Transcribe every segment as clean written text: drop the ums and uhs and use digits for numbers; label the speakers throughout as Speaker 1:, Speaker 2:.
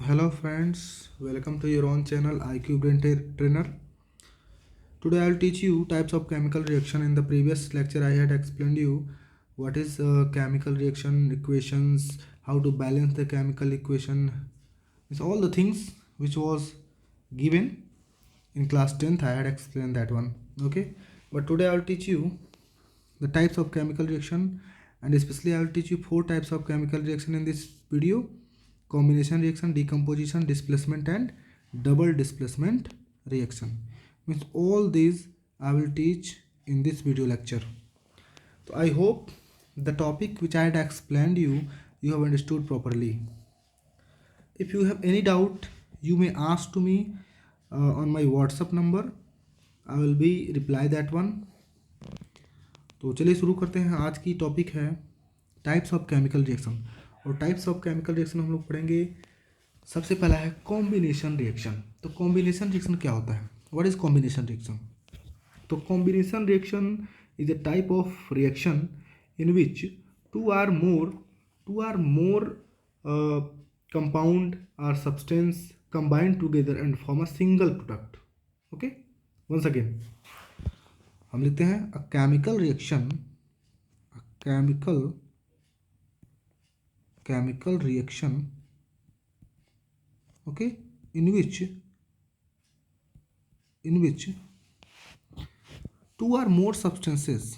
Speaker 1: Hello friends, welcome to your own channel IQ Brain Trainer. Today I will teach you types of chemical reaction. In the previous lecture I had explained you what is chemical reaction equations, how to balance the chemical equation. It's all the things which was given in class 10th. I had explained that one. Okay, but today I will teach you the types of chemical reaction, and especially I will teach you four types of chemical reaction in this video: combination reaction, decomposition, displacement, and double displacement reaction. Means all these I will teach in this video lecture. So I hope the topic which I had explained you have understood properly. If you have any doubt, you may ask to me on my WhatsApp number. I will be reply that one. तो चलिए शुरू करते हैं। आज की topic है types of chemical reaction, और types of chemical reaction हम लोग पढ़ेंगे। सबसे पहला है कॉम्बिनेशन रिएक्शन। तो कॉम्बिनेशन रिएक्शन क्या होता है? What is combination reaction? तो combination reaction is a type of reaction in which two or more compound or substance combine together and form a single product. Okay, once again हम लिखते हैं a chemical reaction, chemical reaction, okay, in which two or more substances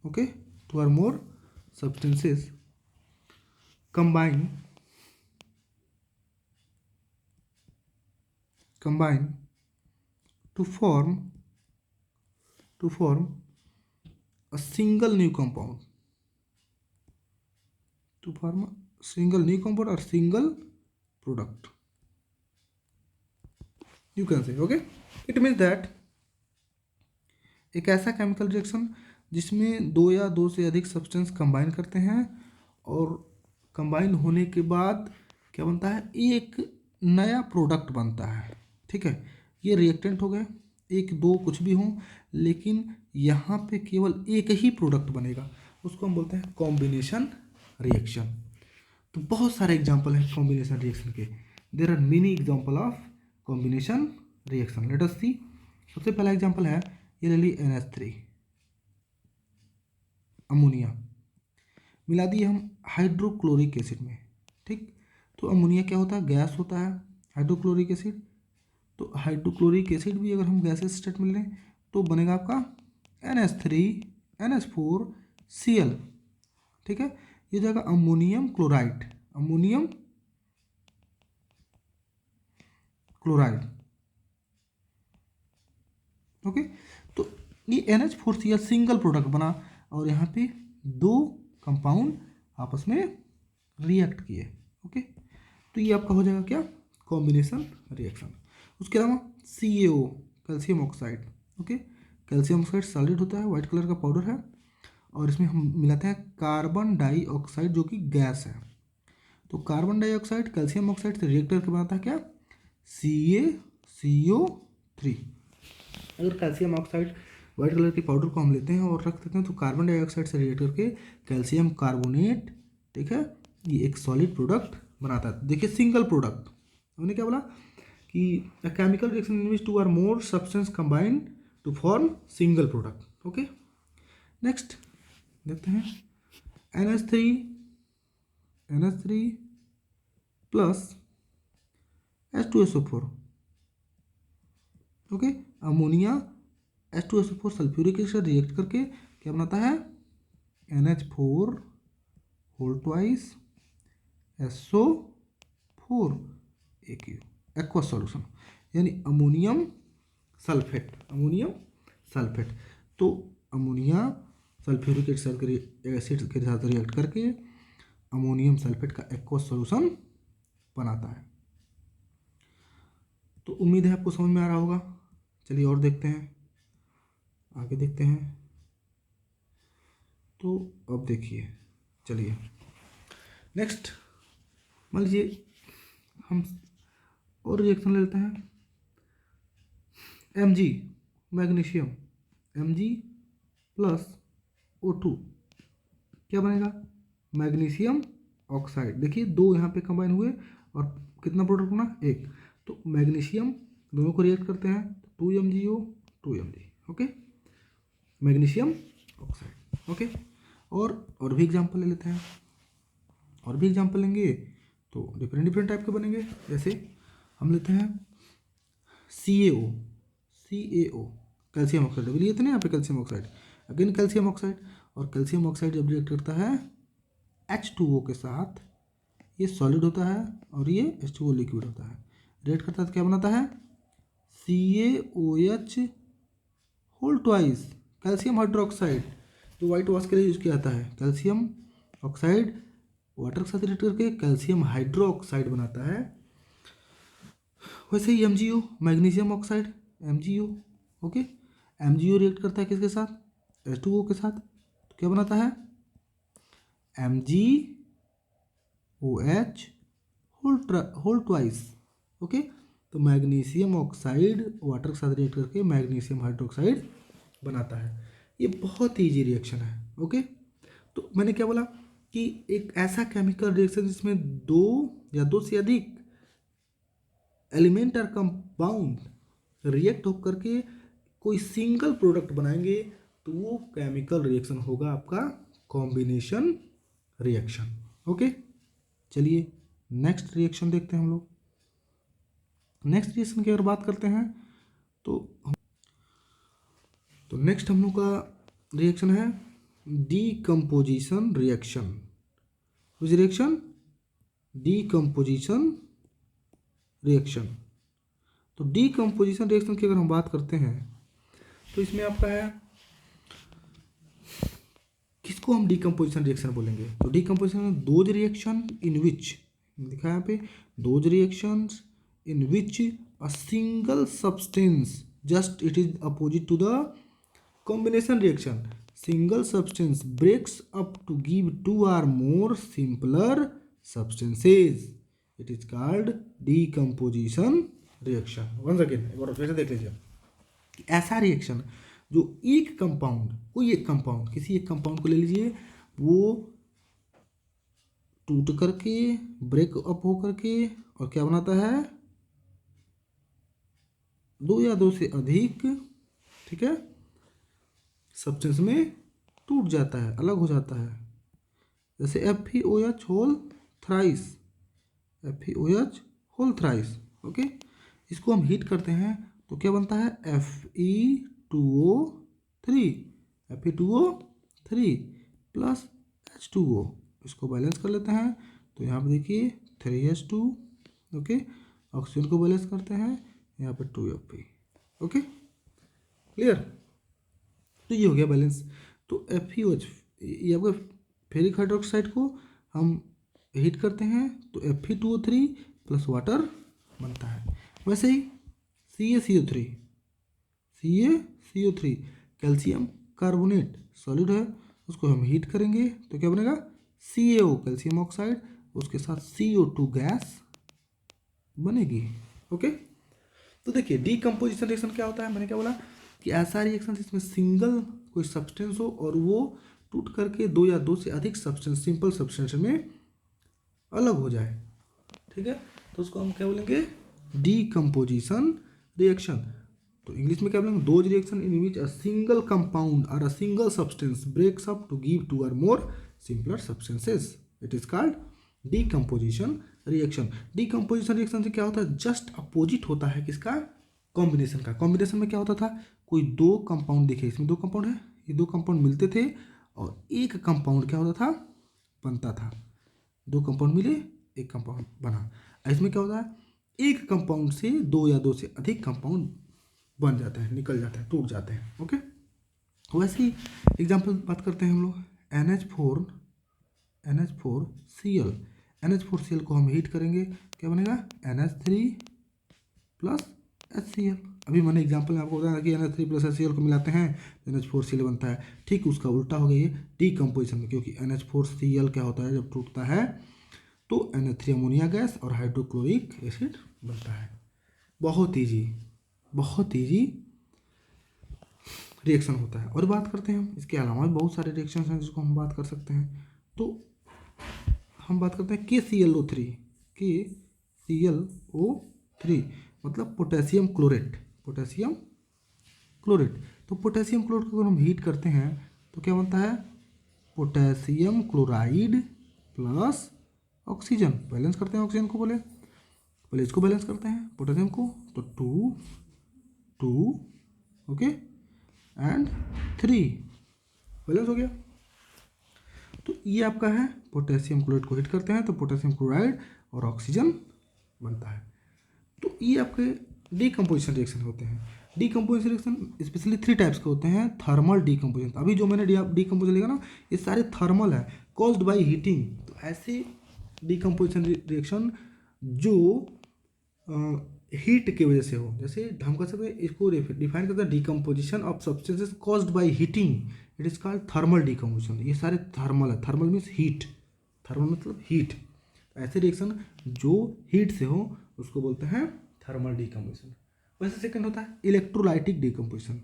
Speaker 1: okay, two or more substances combine to form a single new compound, or single product, you can say. Okay, it means that एक ऐसा chemical reaction जिसमें दो या दो से अधिक substance combine करते हैं, और कंबाइन होने के बाद क्या बनता है? एक नया प्रोडक्ट बनता है। ठीक है, ये रिएक्टेंट हो गए, एक दो कुछ भी हों, लेकिन यहाँ पे केवल एक ही प्रोडक्ट बनेगा, उसको हम बोलते हैं कॉम्बिनेशन रिएक्शन। तो बहुत सारे एग्जाम्पल हैं कॉम्बिनेशन रिएक्शन के। There are many example of combination reaction. Let us see. सबसे पहला एग्जाम्पल है, ये ले ली NH3, अमोनिया, मिला दिए हम हाइड्रोक्लोरिक एसिड में। ठीक, तो अमोनिया क्या होता है? गैस होता है, हाइड्रोक्लोरिक एसिड। तो हाइड्रोक्लोरिक एसिड भी अगर हम गैसेस स्टेट में लें तो बनेगा आपका NH3 NH4Cl। ठीक है, ये जाएगा अमोनियम क्लोराइड, ओके। तो ये NH4Cl सिंगल प्रोडक्ट बना, और यहाँ पे दो कंपाउंड आपस में रिएक्ट किए। ओके, तो ये आपका हो जाएगा क्या? Combination reaction. उसके अलावा CaO, calcium oxide. Okay, calcium oxide solid होता है, वाइट कलर का पाउडर है, और इसमें हम मिलाते हैं कार्बन डाइऑक्साइड जो कि गैस है। तो कार्बन डाइऑक्साइड कैल्शियम ऑक्साइड से रिएक्ट करके बनाता है क्या? CaCO3। अगर कैल्शियम ऑक्साइड वाइट कलर के पाउडर को हम लेते हैं और रख देते हैं तो कार्बन डाइऑक्साइड से रिएक्ट करके कैल्शियम कार्बोनेट, ठीक है, ये एक सॉलिड प्रोडक्ट बनाता है। देखिए सिंगल प्रोडक्ट, हमने क्या बोला कि a chemical reaction in which two or more substance combine to form single product. Okay, next देखते हैं NH3 plus H2SO4। Okay, ammonia H2SO4 sulphuric acid react करके क्या बनाता है? NH4 whole twice SO4 AQ, aqua solution, यानी ammonium sulphate. तो ammonia sulphuric acid के साथ रिएक्ट करके अमोनियम सल्फेट का एक्वा सॉल्यूशन बनाता है। तो उम्मीद है आपको समझ में आ रहा होगा। चलिए और देखते हैं, आगे देखते हैं। तो अब देखिए, चलिए नेक्स्ट मान लीजिए हम और रिएक्शन ले लेते हैं। Mg मैग्नीशियम, प्लस O2 क्या बनेगा, मैग्नीशियम ऑक्साइड। देखिए दो यहाँ पे कंबाइन हुए और कितना प्रोडक्ट बना, एक। तो मैग्नीशियम दोनों को रिएक्ट करते हैं तो 2MgO 2Mg, okay, magnesium oxide, okay. और भी एग्जांपल ले लेते हैं, और भी एग्जांपल लेंगे तो डिफरेंट डिफरेंट टाइप के बनेंगे। जैसे हम लेते हैं CaO कैल्शियम ऑक्साइड, अभी लिए थे ना यहाँ पे calcium oxide, again calcium oxide. और कैल्शियम ऑक्साइड जब रिएक्ट करता है H2O के साथ, ये सॉलिड होता है और ये H2O लिक्विड होता है, रिएक्ट करता है तो क्या बनाता है, CaOH whole twice calcium hydroxide, जो वाइट वॉश के लिए यूज किया जाता है। कैल्शियम ऑक्साइड वाटर के साथ रिएक्ट करके कैल्शियम हाइड्रोक्साइड बनाता है। वैसे ही MgO magnesium oxide MgO, okay. MgO react करता है किसके साथ, H2O के साथ, तो क्या बनाता है MgOH होल ट्वाइस, ओके। तो मैग्नीशियम ऑक्साइड वाटर के साथ रिएक्ट करके मैग्नीशियम हाइड्रोक्साइड बनाता है। ये बहुत ही ईजी रिएक्शन है, ओके। तो मैंने क्या बोला कि एक ऐसा केमिकल रिएक्शन जिसमें दो या दो से अधिक एलिमेंट और कंपाउंड रिएक्ट होकर के कोई सिंगल प्रोडक्ट बनाएंगे तो वो केमिकल रिएक्शन होगा आपका कॉम्बिनेशन रिएक्शन, ओके। चलिए नेक्स्ट रिएक्शन देखते हैं हम लोग। नेक्स्ट रिएक्शन की अगर बात करते हैं तो नेक्स्ट हम लोग का रिएक्शन है decomposition reaction. Which reaction, decomposition reaction. तो डीकम्पोजिशन रिएक्शन की अगर हम बात करते हैं तो इसमें आपका है, किसको हम डीकम्पोजिशन रिएक्शन बोलेंगे, तो decomposition those reaction in which, दिखा यहाँ पे, those reactions in which a single substance just it is opposite to the combination reaction, single substance breaks up to give two or more simpler substances, it is called decomposition reaction. Once again एक बार फिर से देख लीजिए, ऐसा reaction जो एक compound, कोई एक कंपाउंड, किसी एक कंपाउंड को ले लीजिए, वो टूट करके ब्रेक अप हो करके और क्या बनाता है, दो या दो से अधिक, ठीक है, सब्सटेंस में टूट जाता है, अलग हो जाता है। जैसे FeOH whole thrice, FeOH whole thrice, okay. इसको हम हीट करते हैं तो क्या बनता है, Fe2O3, Fe2O3 प्लस H2O, इसको बैलेंस कर लेते हैं तो यहाँ पे देखिए 3H2, ओके। ऑक्सीजन को बैलेंस करते हैं यहाँ पे 2Fe, ओके, क्लियर। तो ये हो गया बैलेंस। तो FeOH, ये आपका फेरिक हाइड्रोक्साइड को हम हीट करते हैं तो Fe2O3 प्लस वाटर बनता है। वैसे ही CaCO3 कैल्शियम कार्बोनेट सॉलिड है, उसको हम हीट करेंगे तो क्या बनेगा, CaO कैल्शियम ऑक्साइड, उसके साथ CO2 गैस बनेगी, ओके। तो देखिए डीकम्पोजिशन रिएक्शन क्या होता है, मैंने क्या बोला कि ऐसा रिएक्शन जिसमें सिंगल कोई सब्सटेंस हो और वो टूट करके दो या दो से अधिक सब्सटेंस, सिंपल सब्सटेंस में अलग हो जाए, ठीक है, तो उसको हम क्या बोलेंगे, डीकम्पोजिशन रिएक्शन। तो इंग्लिश में क्या बोलेंगे, those reaction in which a single compound और a single substance breaks up to give two or more simpler substances, it is called decomposition reaction. Decomposition reaction से क्या होता है, जस्ट अपोजिट होता है किसका, कॉम्बिनेशन का। कॉम्बिनेशन में क्या होता था, कोई दो कंपाउंड दिखे, इसमें दो कंपाउंड है, ये दो कंपाउंड मिलते थे और एक कंपाउंड क्या होता था, बनता था, दो कंपाउंड मिले एक कंपाउंड बना। इसमें क्या होता है, एक कंपाउंड से दो या दो से अधिक कंपाउंड बन जाते हैं, निकल जाते हैं, टूट जाते हैं, ओके। वैसे ही एग्जाम्पल बात करते हैं हम लोग, NH4Cl, NH4Cl को हम हीट करेंगे, क्या बनेगा, NH3 प्लस HCl। अभी मैंने एग्जाम्पल में आपको बताया कि NH3 प्लस HCl को मिलाते हैं NH4Cl बनता है, ठीक उसका उल्टा हो गया ये डीकम्पोजिशन में, क्योंकि NH4Cl क्या होता है, जब टूटता है तो NH3 अमोनिया गैस और हाइड्रोक्लोरिक एसिड बनता है। बहुत ईजी रिएक्शन होता है। और बात करते हैं हम इसके अलावा भी बहुत सारे रिएक्शन हैं जिसको हम बात कर सकते हैं। तो हम बात करते हैं KClO3, KClO3 मतलब पोटेशियम क्लोरेट, पोटेशियम क्लोरेट। तो पोटेशियम क्लोरेट को अगर हम हीट करते हैं तो क्या बनता है, potassium chloride plus oxygen. Balance करते हैं ऑक्सीजन को, पहले इसको बैलेंस करते हैं पोटेशियम को, तो 2 ओके एंड 3 बैलेंस हो गया। तो ये आपका है पोटेशियम क्लोराइड को हीट करते हैं तो पोटेशियम क्लोराइड और ऑक्सीजन बनता है। तो ये आपके डीकम्पोजिशन रिएक्शन होते हैं। डीकम्पोजिशन रिएक्शन स्पेशली 3 टाइप्स के होते हैं। थर्मल डीकम्पोजिशन, अभी जो मैंने डीकम्पोजिशन लिखा ना, ये सारे थर्मल है, कॉज्ड बाय हीटिंग। तो ऐसे डीकम्पोजिशन रिएक्शन जो हीट की वजह से हो, जैसे हम कह सकते हैं इसको डिफाइन करते हैं decomposition of substances caused by heating, it is called thermal decomposition. ये सारे थर्मल है, थर्मल मीन्स हीट, थर्मल मतलब हीट। ऐसे रिएक्शन जो हीट से हो उसको बोलते हैं थर्मल डीकम्पोजिशन। वैसे सेकंड होता है इलेक्ट्रोलाइटिक डीकम्पोजिशन।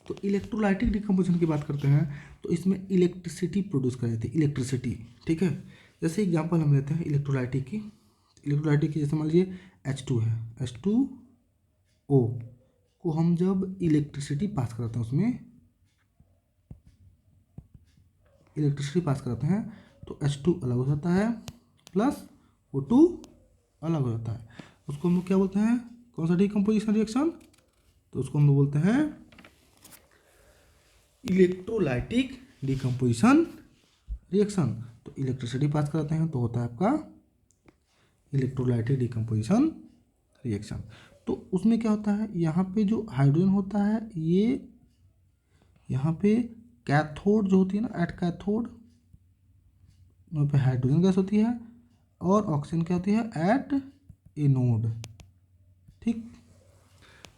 Speaker 1: तो इलेक्ट्रोलाइटिक डीकम्पोजिशन की बात करते हैं तो इसमें इलेक्ट्रिसिटी प्रोड्यूस कर जाती है, इलेक्ट्रिसिटी, ठीक है। जैसे एग्जांपल हम लेते हैं इलेक्ट्रोलाइटिक की, जैसे मान लीजिए H2 है, H2O को हम जब इलेक्ट्रिसिटी पास कराते हैं, उसमें इलेक्ट्रिसिटी पास कराते हैं तो H2 अलग हो जाता है प्लस O2 अलग हो जाता है। उसको हम क्या बोलते हैं, कौन सा डीकम्पोजिशन रिएक्शन, तो उसको हम बोलते हैं इलेक्ट्रोलाइटिक डीकम्पोजिशन रिएक्शन। तो इलेक्ट्रिसिटी पास कराते हैं तो होता है आपका इलेक्ट्रोलाइटिक डीकम्पोजिशन रिएक्शन। तो उसमें क्या होता है, यहाँ पे जो हाइड्रोजन होता है ये यहाँ पे कैथोड जो होती है ना, एट कैथोड वहाँ पे हाइड्रोजन गैस होती है, और ऑक्सीजन क्या होती है एट एनोड, ठीक।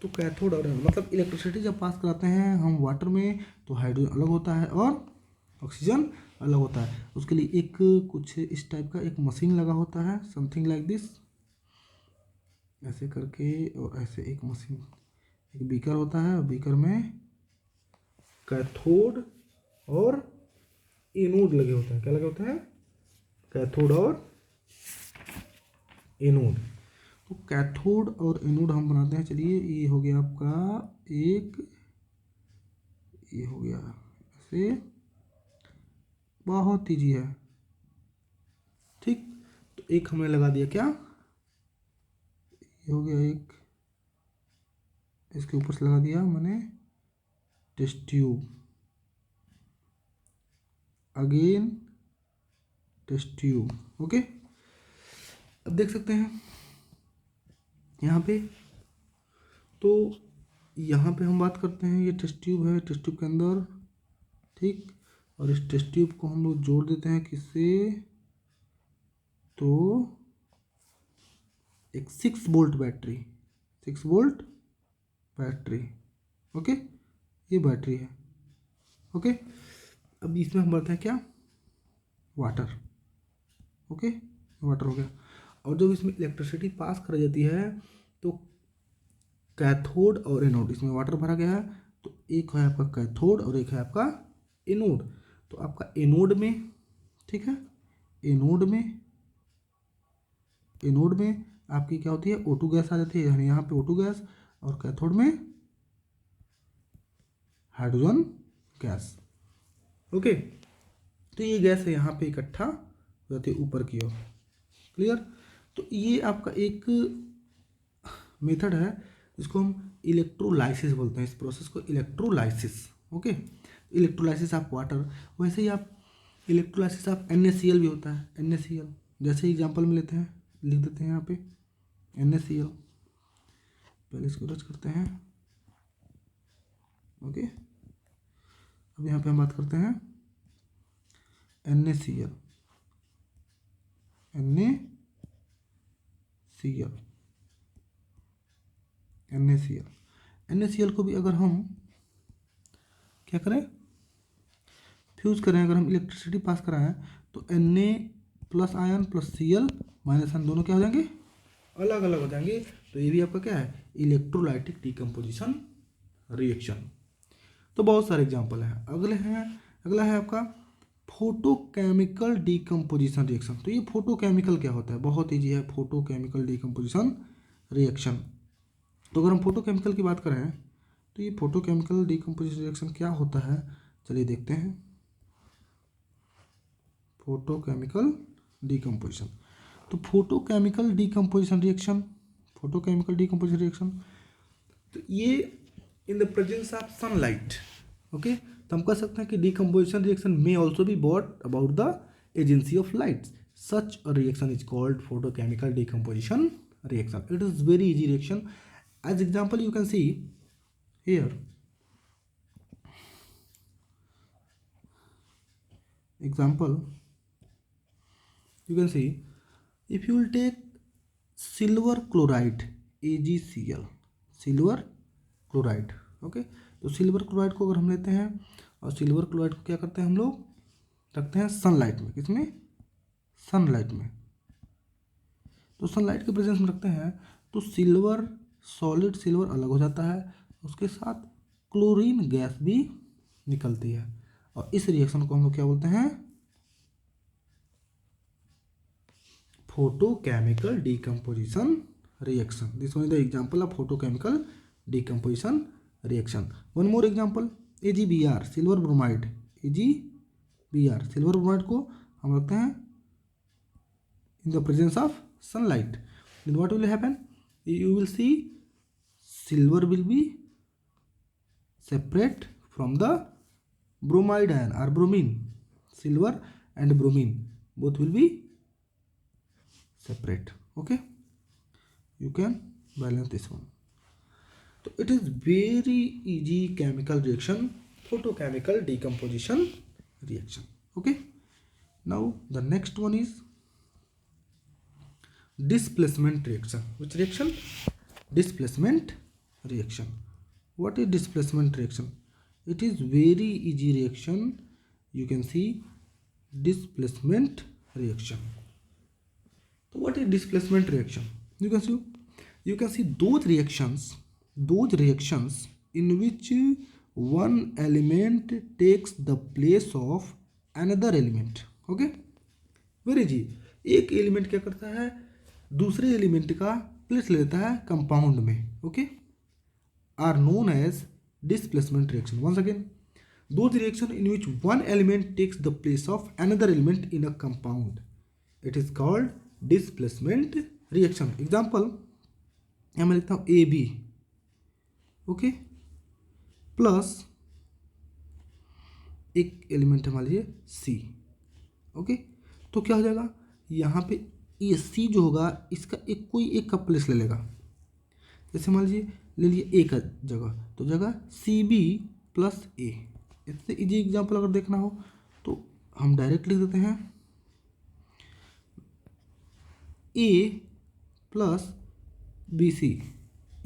Speaker 1: तो कैथोड और एनोड मतलब इलेक्ट्रिसिटी जब पास कराते हैं हम वाटर में तो हाइड्रोजन अलग होता है और ऑक्सीजन अलग होता है। उसके लिए एक कुछ इस टाइप का एक मशीन लगा होता है, समथिंग लाइक दिस, ऐसे करके, और ऐसे एक मशीन, एक बीकर होता है, बीकर में कैथोड और एनोड लगे होते हैं। क्या लगे होते हैं, कैथोड और एनोड। तो कैथोड और एनोड हम बनाते हैं, चलिए ये हो गया आपका एक, ये हो गया ऐसे, बहुत ईजी है, ठीक। तो एक हमने लगा दिया, क्या ये हो गया एक, इसके ऊपर से लगा दिया मैंने test tube, again test tube, okay. अब देख सकते हैं यहाँ पे, तो यहाँ पे हम बात करते हैं ये टेस्ट ट्यूब है, टेस्ट ट्यूब के अंदर, ठीक। और इस टेस्ट ट्यूब को हम लोग जोड़ देते हैं किससे, तो एक 6 volt battery, 6 volt battery, okay, ये बैटरी है, ओके। अब इसमें हम बढ़ते हैं क्या, वाटर, ओके, वाटर हो गया। और जब इसमें इलेक्ट्रिसिटी पास कर जाती है तो कैथोड और एनोड, इसमें वाटर भरा गया है तो एक है आपका कैथोड और एक है आपका एनोड। तो आपका एनोड में, ठीक है, एनोड में आपकी क्या होती है, O2 गैस आ जाती है, यानी यहाँ पे O2 गैस, और कैथोड में हाइड्रोजन गैस, ओके। तो ये गैस है यहाँ पे इकट्ठा हो जाती है ऊपर की ओर, क्लियर। तो ये आपका एक मेथड है जिसको हम इलेक्ट्रोलाइसिस बोलते हैं, इस प्रोसेस को electrolysis, okay. Electrolysis of water, वैसे ही आप इलेक्ट्रोलाइसिस ऑफ NaCl भी होता है, NaCl, जैसे एग्जांपल में लेते हैं, लिख देते हैं यहाँ पे NaCl, पहले इसको रच करते हैं, ओके। अब यहाँ पे हम बात करते हैं NaCl, NaCl को भी अगर हम क्या करें, फ्यूज़ करें, अगर हम इलेक्ट्रिसिटी पास कराएं तो Na plus ion plus Cl minus ion दोनों क्या हो जाएंगे, अलग अलग हो जाएंगे। तो ये भी आपका क्या है, इलेक्ट्रोलाइटिक डीकम्पोजिशन रिएक्शन। तो बहुत सारे एग्जाम्पल हैं। अगला है आपका फोटोकेमिकल डीकम्पोजिशन रिएक्शन। तो ये फोटोकेमिकल क्या होता है, बहुत ईजी है, फोटोकेमिकल डीकम्पोजिशन रिएक्शन। तो अगर हम फोटोकेमिकल की बात करें तो ये फोटोकेमिकल डीकम्पोजिशन रिएक्शन क्या होता है, चलिए देखते हैं। फोटोकेमिकल डीकम्पोजिशन, तो फोटोकेमिकल डीकम्पोजिशन रिएक्शन, तो ये in the presence of sunlight, okay. तो हम कह सकते हैं कि decomposition reaction may also be bought about the agency of light. Such a reaction is called photochemical decomposition reaction. It is very easy reaction. As example, you can see here. Example, you can see if you will take silver chloride AgCl, silver chloride, okay. तो silver chloride को अगर हम लेते हैं और silver chloride को क्या करते हैं हम लोग रखते हैं सनलाइट में, किसमें, सनलाइट में। तो सनलाइट के प्रेजेंस में रखते हैं तो सिल्वर, सॉलिड सिल्वर अलग हो जाता है, उसके साथ क्लोरीन गैस भी निकलती है, और इस रिएक्शन को हम लोग क्या बोलते हैं, photochemical decomposition reaction. This one is the example of photochemical decomposition reaction. One more example, AgBr silver bromide, AgBr silver bromide को हम रखते हैं in the presence of sunlight, then what will happen, you will see silver will be separate from the bromide ion or bromine. Silver and bromine both will be separate, okay. You can balance this one. So it is very easy chemical reaction, photochemical decomposition reaction, okay. Now the next one is displacement reaction. Which reaction? Displacement reaction. What is displacement reaction? It is very easy reaction. You can see displacement reaction. So what is displacement reaction? You can see those reactions in which one element takes the place of another element, okay. Very easy. एक element क्या करता है, दूसरे element का place लेता है compound में, okay, are known as displacement reaction. Once again, those reaction in which one element takes the place of another element in a compound, it is called displacement reaction. Example, मैं लिखता हूँ AB, okay, plus एक element है मान लीजिए C, okay. तो क्या हो जाएगा, यहाँ पे ये C जो होगा इसका कोई एक का प्लेस ले लेगा। जैसे मान लीजिए ले लिए A का जगह, तो जगह CB प्लस A। इससे इजी एग्जांपल अगर देखना हो तो हम डायरेक्ट लिख देते हैं A plus BC,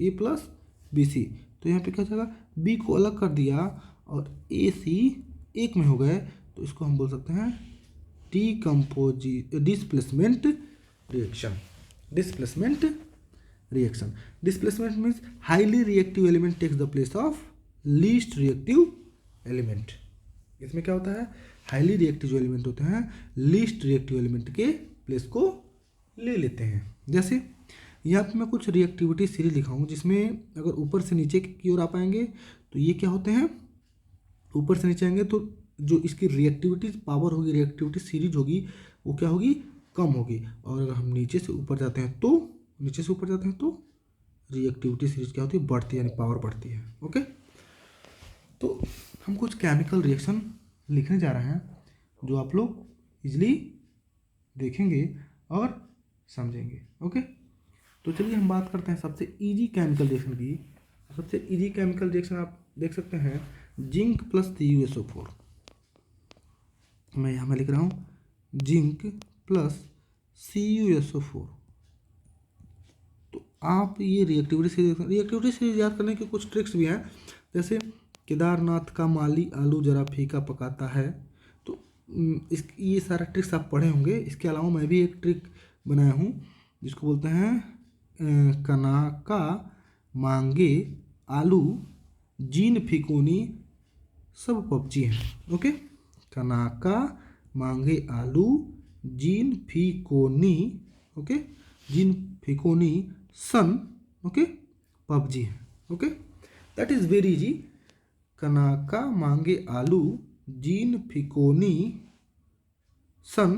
Speaker 1: A plus BC। तो यहाँ पे क्या हो जाएगा, B को अलग कर दिया और AC एक में हो गए, तो इसको हम बोल सकते हैं displacement reaction. Displacement reaction, displacement means highly reactive element takes the place of least reactive element. इसमें क्या होता है, हाईली रिएक्टिव जो एलिमेंट होते हैं लीस्ट रिएक्टिव एलिमेंट के प्लेस को ले लेते हैं। जैसे यहाँ पे मैं कुछ रिएक्टिविटी सीरीज लिखा हूँ, जिसमें अगर ऊपर से नीचे की ओर आप आएंगे तो ये क्या होते हैं, ऊपर से नीचे आएंगे तो जो इसकी रिएक्टिविटी पावर होगी, रिएक्टिविटी सीरीज होगी, वो क्या होगी, कम होगी। और अगर हम नीचे से ऊपर जाते हैं तो रिएक्टिविटी सीरीज क्या होती है, बढ़ती है, यानी पावर बढ़ती है, ओके। तो हम कुछ केमिकल रिएक्शन लिखने जा रहे हैं जो आप लोग इजली देखेंगे और समझेंगे, ओके। तो चलिए हम बात करते हैं सबसे इजी केमिकल रिएक्शन की। सबसे इजी केमिकल रिएक्शन आप देख सकते हैं, जिंक प्लस CuSO4। मैं यहाँ में लिख रहा हूँ जिंक प्लस CuSO4। तो आप ये रिएक्टिविटी से याद करने के कुछ ट्रिक्स भी हैं। जैसे केदारनाथ का माली आलू जरा फीका पकाता है, तो ये सारा ट्रिक्स आप पढ़े होंगे। इसके अलावा मैं भी एक ट्रिक बनाया हूँ जिसको बोलते हैं कना का मांगे आलू जीन फिकोनी सब पबजी हैं। ओके, कनाका मांगे आलू जीन फिकोनी, ओके, जीन फिकोनी सन, ओके, पबजी है। Okay, that is very easy. कनाका मांगे आलू जीन फिकोनी सन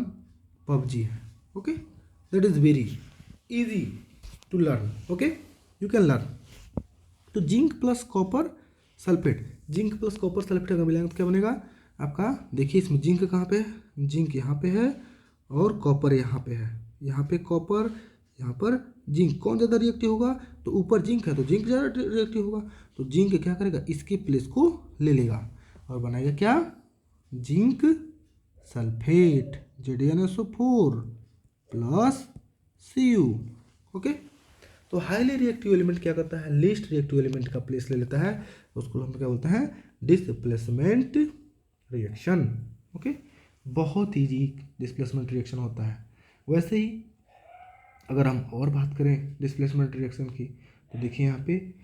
Speaker 1: पबजी है। Okay, that is very easy to learn. Okay, you can learn. तो zinc plus copper sulphate, zinc plus copper sulphate अगर मिलाएंगे तो क्या बनेगा आपका, देखिए इसमें जिंक कहाँ पे है, जिंक यहाँ पे है और कॉपर यहाँ पे है, यहाँ पे कॉपर, यहाँ पर जिंक, कौन ज़्यादा रिएक्टिव होगा, तो ऊपर जिंक है तो जिंक ज़्यादा रिएक्टिव होगा, तो जिंक क्या करेगा, इसके प्लेस को ले लेगा और बनाएगा क्या, zinc sulphate ZnSO4 plus Cu। Okay, तो हाईली रिएक्टिव एलिमेंट क्या करता है, लीस्ट रिएक्टिव एलिमेंट का प्लेस ले लेता है, उसको हम क्या बोलते हैं, डिस्प्लेसमेंट रिएक्शन। ओके, बहुत ईजी डिस्प्लेसमेंट रिएक्शन होता है। वैसे ही अगर हम और बात करें डिस्प्लेसमेंट रिएक्शन की, तो देखिए यहाँ पे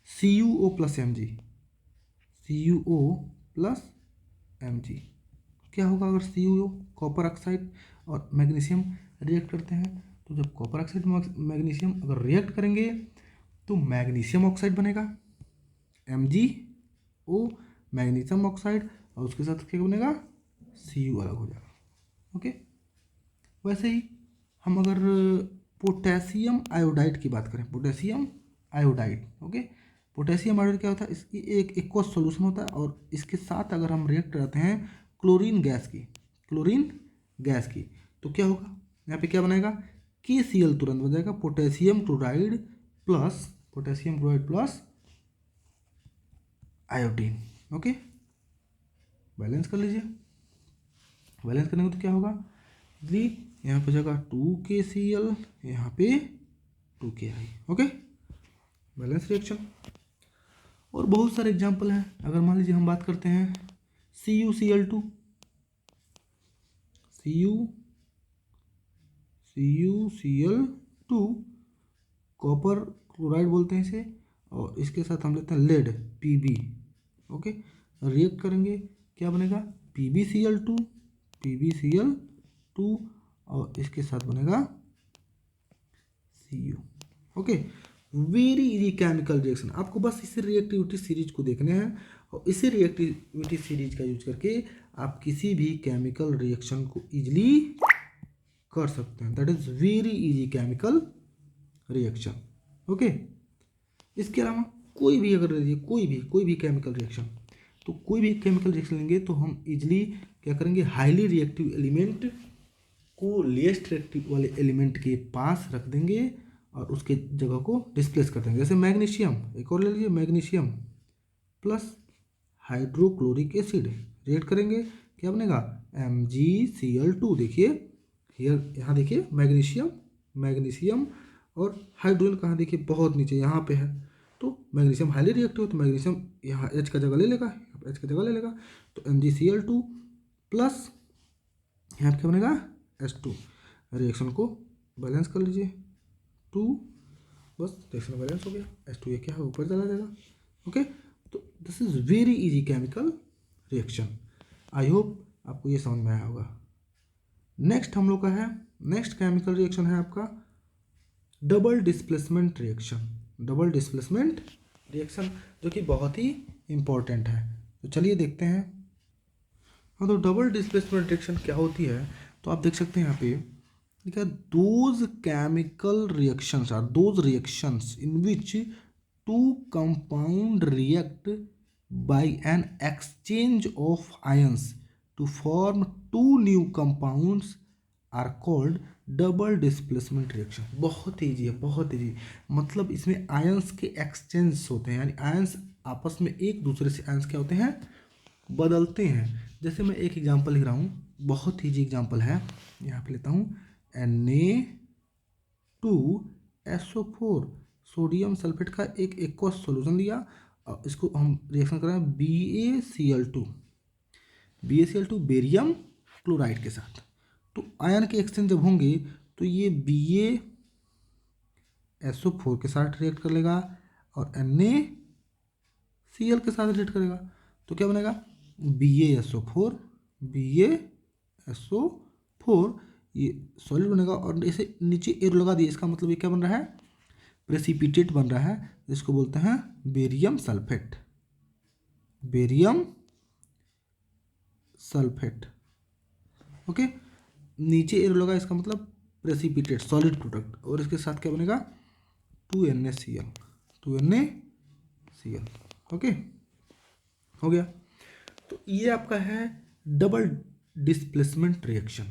Speaker 1: CuO plus Mg, CuO plus Mg, क्या होगा अगर CuO कॉपर ऑक्साइड और मैग्नीशियम रिएक्ट करते हैं, तो जब कॉपर ऑक्साइड मैग्नीशियम अगर रिएक्ट करेंगे तो मैग्नीशियम ऑक्साइड बनेगा, MgO मैग्नीशियम ऑक्साइड, और उसके साथ क्या बनेगा, Cu अलग हो जाएगा। ओके, वैसे ही हम अगर पोटेशियम आयोडाइड की बात करें, potassium iodide, okay, potassium iodide क्या होता है, इसकी एक एक्वस सॉल्यूशन होता है और इसके साथ अगर हम रिएक्ट करते हैं क्लोरीन गैस की, क्लोरीन गैस की, तो क्या होगा, यहाँ पे क्या बनाएगा, KCl तुरंत बन जाएगा, potassium chloride plus, potassium chloride plus iodine. Okay, balance कर लीजिए, बैलेंस करने को तो क्या होगा, जी यहाँ पे जगह 2KCl, यहाँ पे 2Ki। Okay, balance reaction. और बहुत सारे एग्जांपल हैं, अगर मान लीजिए हम बात करते हैं CuCl2, CuCl2 कॉपर क्लोराइड बोलते हैं इसे, और इसके साथ हम लेते हैं लेड Pb। ओके, रिएक्ट करेंगे क्या बनेगा, PbCl2, PbCl2 और इसके साथ बनेगा Cu। Okay, very easy chemical reaction, आपको बस इसी रिएक्टिविटी सीरीज को देखने हैं और इसी रिएक्टिविटी सीरीज का यूज करके आप किसी भी केमिकल रिएक्शन को इजीली कर सकते हैं। That is very easy chemical reaction. Okay, इसके अलावा कोई भी अगर लीजिए, कोई भी केमिकल रिएक्शन, तो कोई भी केमिकल रिएक्शन लेंगे तो हम इजीली क्या करेंगे, हाईली रिएक्टिव एलिमेंट को लीस्ट रिएक्टिव वाले एलिमेंट के पास रख देंगे और उसके जगह को डिस्प्लेस कर देंगे। जैसे मैग्नीशियम, एक और ले लीजिए, magnesium plus hydrochloric acid react करेंगे, क्या बनेगा, MgCl2। देखिए हियर, यहाँ देखिए मैग्नीशियम और हाइड्रोजन कहाँ, देखिए बहुत नीचे यहाँ पे है, तो मैग्नीशियम हाईली रिएक्टिव, तो मैग्नीशियम यहाँ H का जगह ले लेगा, H का जगह ले लेगा, तो MgCl2 प्लस यहाँ पे क्या बनेगा, H2। रिएक्शन को बैलेंस कर लीजिए, 2, बस रिएक्शन बैलेंस हो गया, H2 ये क्या है, ऊपर चला जाएगा। ओके, तो this is very easy chemical reaction. I hope आपको ये समझ में आया होगा। नेक्स्ट हम लोग का है, नेक्स्ट केमिकल रिएक्शन है आपका double displacement reaction. Double displacement reaction जो कि बहुत ही इंपॉर्टेंट है, तो चलिए देखते हैं। हाँ, तो डबल डिस्प्लेसमेंट रिएक्शन क्या होती है, तो आप देख सकते हैं यहाँ पे लिखा है, those chemical reactions are those reactions in which two compound react by an exchange of ions to form two new compounds are called double displacement reaction. बहुत ईजी है, बहुत ईजी, मतलब इसमें आयंस के एक्सचेंज होते हैं, यानी आयंस आपस में एक दूसरे से आयंस क्या होते हैं, बदलते हैं। जैसे मैं एक एग्जांपल लिख रहा हूँ, बहुत ईजी एग्जांपल है, यहाँ पे लेता हूँ Na2SO4, सोडियम सल्फेट का एक एक्वस सॉल्यूशन लिया और इसको हम रिएक्शन कर रहे हैं BaCl2 बेरियम क्लोराइड के साथ। तो आयन के एक्सचेंज जब होंगे तो ये BaSO4 के साथ रिएक्ट कर लेगा और Na Cl के साथ रिएक्ट करेगा तो क्या बनेगा BaSO4, BaSO4 ये सॉलिड बनेगा और इसे नीचे एरो लगा दिए, इसका मतलब ये क्या बन रहा है, प्रेसिपिटेट बन रहा है, जिसको बोलते हैं barium sulphate, barium sulphate. Okay, नीचे एरो लगा, इसका मतलब प्रेसिपिटेट सॉलिड प्रोडक्ट, और इसके साथ क्या बनेगा 2NaCl, 2NaCl। ओके, हो गया। तो ये आपका है डबल डिस्प्लेसमेंट रिएक्शन।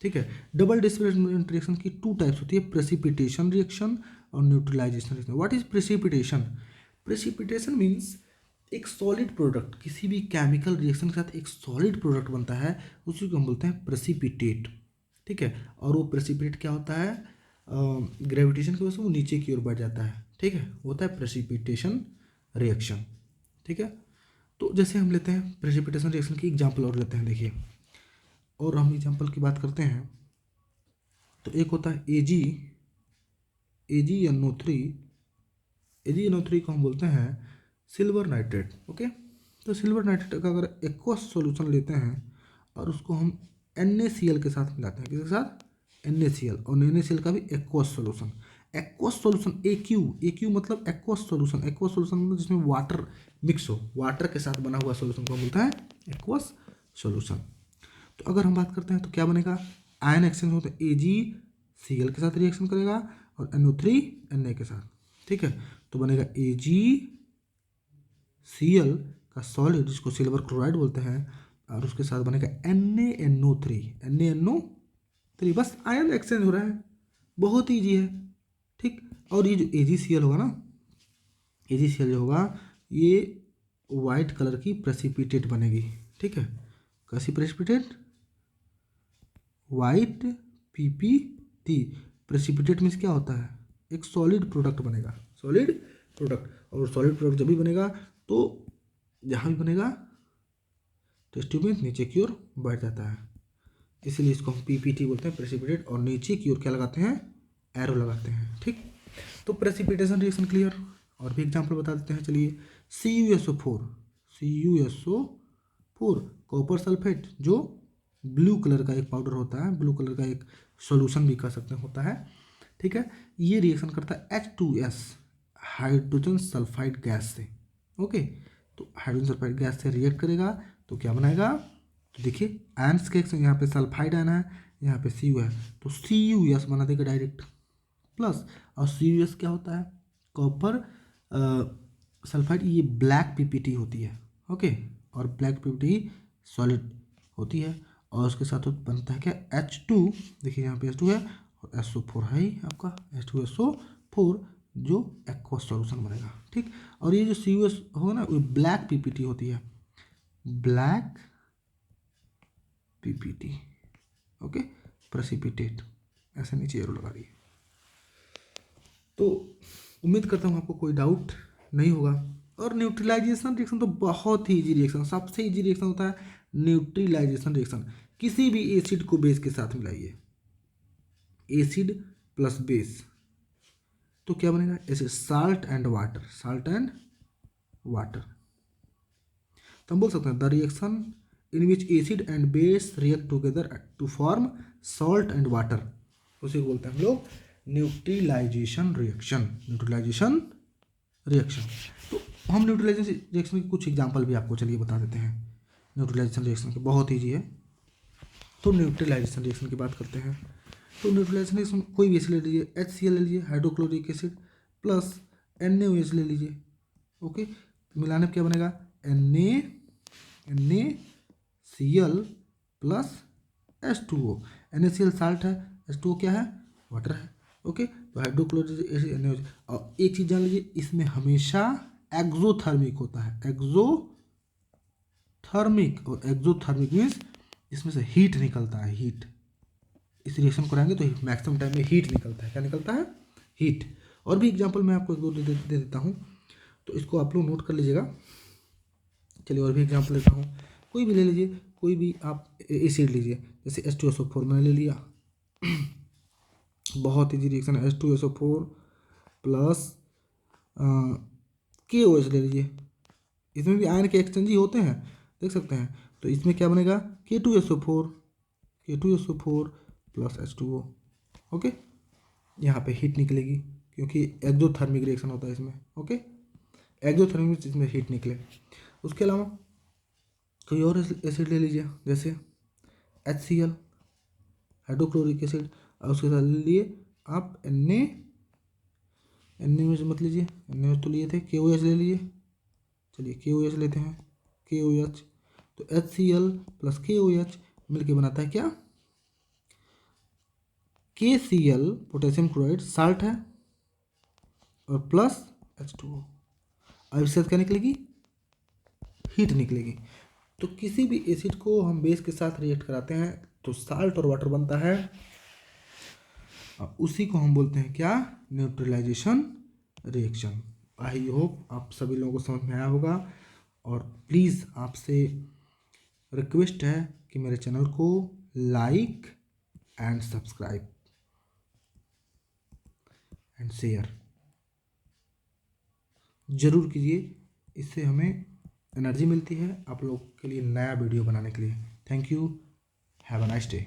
Speaker 1: ठीक है, डबल डिस्प्लेसमेंट रिएक्शन की टू टाइप्स होती है, प्रेसिपिटेशन रिएक्शन और neutralisation reaction. What is precipitation? Precipitation means एक सॉलिड प्रोडक्ट, किसी भी केमिकल रिएक्शन के साथ एक सॉलिड प्रोडक्ट बनता है, उसी को हम बोलते हैं प्रेसिपिटेट। ठीक है, और वो प्रेसिपिटेट क्या होता है, ग्रेविटेशन की वजह से वो नीचे की ओर बढ़ जाता है। ठीक है, होता है प्रेसिपिटेशन रिएक्शन। ठीक है, तो जैसे हम लेते हैं प्रेसिपिटेशन रिएक्शन की एग्जांपल और लेते हैं, देखिए, और हम एग्जांपल की बात करते हैं तो एक होता है AgNO3, AgNO3 को हम बोलते हैं सिल्वर नाइट्रेट। ओके, तो सिल्वर नाइट्रेट का अगर एक्वस सॉल्यूशन लेते हैं और उसको हम NaCl के साथ मिलाते हैं, किसके साथ, NaCl, और NaCl का भी aqueous solution, aqueous solution AQ मतलब एक्वस सॉल्यूशन, एक्वस सॉल्यूशन मतलब जिसमें वाटर मिक्स हो, वाटर के साथ बना हुआ सॉल्यूशन को बोलता है एक्वस सॉल्यूशन। तो अगर हम बात करते हैं तो क्या बनेगा, आयन एक्सचेंज होता है, AgCl के साथ रिएक्शन करेगा और NO3 Na के साथ। ठीक है, तो बनेगा AgCl का सॉलिड, जिसको सिल्वर क्लोराइड बोलते हैं, और उसके साथ बनेगा NaNO3, बस आयन एक्सचेंज हो रहा है, बहुत ईजी है। ठीक, और ये जो AgCl होगा ना, AgCl जो होगा ये वाइट कलर की प्रेसिपिटेट बनेगी। ठीक है, कैसी precipitate, white PPT। Precipitate means क्या होता है, एक सॉलिड प्रोडक्ट बनेगा, सॉलिड प्रोडक्ट, और सॉलिड प्रोडक्ट जब भी बनेगा तो जहाँ भी बनेगा टेस्ट ट्यूब में नीचे की ओर बढ़ जाता है, इसीलिए इसको हम PPT बोलते हैं, प्रेसिपिटेट, और नीचे की ओर क्या लगाते हैं, एरो लगाते हैं। ठीक, तो प्रेसिपिटेशन रिएक्शन क्लियर। और भी एग्जांपल बता देते हैं, चलिए, CuSO4 कॉपर सल्फेट, जो ब्लू कलर का एक पाउडर होता है, ब्लू कलर का एक सॉल्यूशन भी कह सकते हैं होता है। ठीक है, ये रिएक्शन करता है H2S, हाइड्रोजन सल्फाइड गैस से। ओके, तो हाइड्रोजन सल्फाइड गैस से रिएक्ट करेगा तो क्या बनाएगा, तो देखिए आयन्स के यहाँ पे सल्फाइड आयन है, यहाँ पे Cu है, तो CuS बना देगा डायरेक्ट, प्लस, और CuS क्या होता है, कॉपर सल्फाइड, ये ब्लैक PPT होती है। ओके, और ब्लैक PPT सॉलिड होती है, और उसके साथ बनता है क्या, H2, देखिए यहाँ पे H2 है और SO4 है ही आपका, H2SO4, जो एक्वस सॉल्यूशन बनेगा। ठीक, और ये जो CuS होगा ना, वो ब्लैक PPT होती है, ब्लैक PPT। ओके, प्रेसिपिटेट, ऐसे नीचे एरो लगा रही है। तो उम्मीद करता हूँ आपको कोई डाउट नहीं होगा। और न्यूट्रलाइजेशन रिएक्शन तो बहुत ही इजी रिएक्शन, सबसे इजी रिएक्शन होता है न्यूट्रलाइजेशन रिएक्शन। किसी भी एसिड को बेस के साथ मिलाइए, एसिड प्लस बेस, तो क्या बनेगा, ऐसे salt and water, salt and water. तो हम बोल सकते हैं the reaction in which acid and base react together to form salt and water, उसे बोलते हैं हम लोग न्यूट्रलाइजेशन रिएक्शन, न्यूट्रलाइजेशन रिएक्शन। तो हम न्यूट्रलाइजेशन रिएक्शन के कुछ एग्जांपल भी आपको चलिए बता देते हैं, न्यूट्रलाइजेशन रिएक्शन के, बहुत ईजी है। तो न्यूट्रलाइजेशन रिएक्शन की बात करते हैं, तो न्यूट्रलाइजेशन रिएक्शन कोई भी एसिड ले लीजिए, HCl ले लीजिए, हाइड्रोक्लोरिक एसिड, प्लस NaOH ले लीजिए। ओके, मिलाने पर क्या बनेगा, NaCl plus H2O, NaCl salt है, H2O क्या है, वाटर है। ओके, तो हाइड्रोक्लोरिक एसिड NaOH, और एक चीज़ जान लीजिए, इसमें हमेशा एक्सोथर्मिक होता है, एक्सोथर्मिक, और एक्सोथर्मिक मीन्स इसमें से हीट निकलता है, हीट, इस रिएक्शन को रहेंगे तो मैक्सिमम टाइम में हीट निकलता है, क्या निकलता है, हीट। और भी एग्जांपल मैं आपको एक दो दे देता हूँ, तो इसको आप लोग नोट कर लीजिएगा। चलिए और भी एग्जांपल लेता हूँ, कोई भी ले लीजिए, कोई भी आप एसिड लीजिए, जैसे H2SO4 मैंने ले लिया, बहुत ईजी रिएक्शन है, H2SO4 प्लस KOH ले लीजिए, इसमें भी आयन के एक्सचेंज ही होते हैं, देख सकते हैं। तो इसमें क्या बनेगा, K2SO4 K2SO4 plus H2O। Okay, यहाँ पे हीट निकलेगी क्योंकि एक्सोथर्मिक रिएक्शन होता है इसमें। ओके, एक्सोथर्मिक इसमें हीट निकले। उसके अलावा कोई और एसिड ले लीजिए, जैसे HCl हाइड्रोक्लोरिक एसिड, और उसके साथ ले लिए आप Na में मत लीजिए, Na तो लिए थे, KOH ले लीजिए। चलिए KOH लेते हैं, KOH। तो HCl प्लस KOH मिलके बनाता है क्या, KCl पोटेशियम क्लोराइड साल्ट है, और प्लस H2O। अब इसके साथ क्या निकलेगी, हीट निकलेगी। तो किसी भी एसिड को हम बेस के साथ रिएक्ट कराते हैं तो साल्ट और वाटर बनता है, उसी को हम बोलते हैं क्या, न्यूट्रलाइजेशन रिएक्शन। आई होप आप सभी लोगों को समझ में आया होगा। और प्लीज़ आपसे रिक्वेस्ट है कि मेरे चैनल को like and subscribe and share ज़रूर कीजिए, इससे हमें एनर्जी मिलती है आप लोग के लिए नया वीडियो बनाने के लिए। Thank you, have a nice day.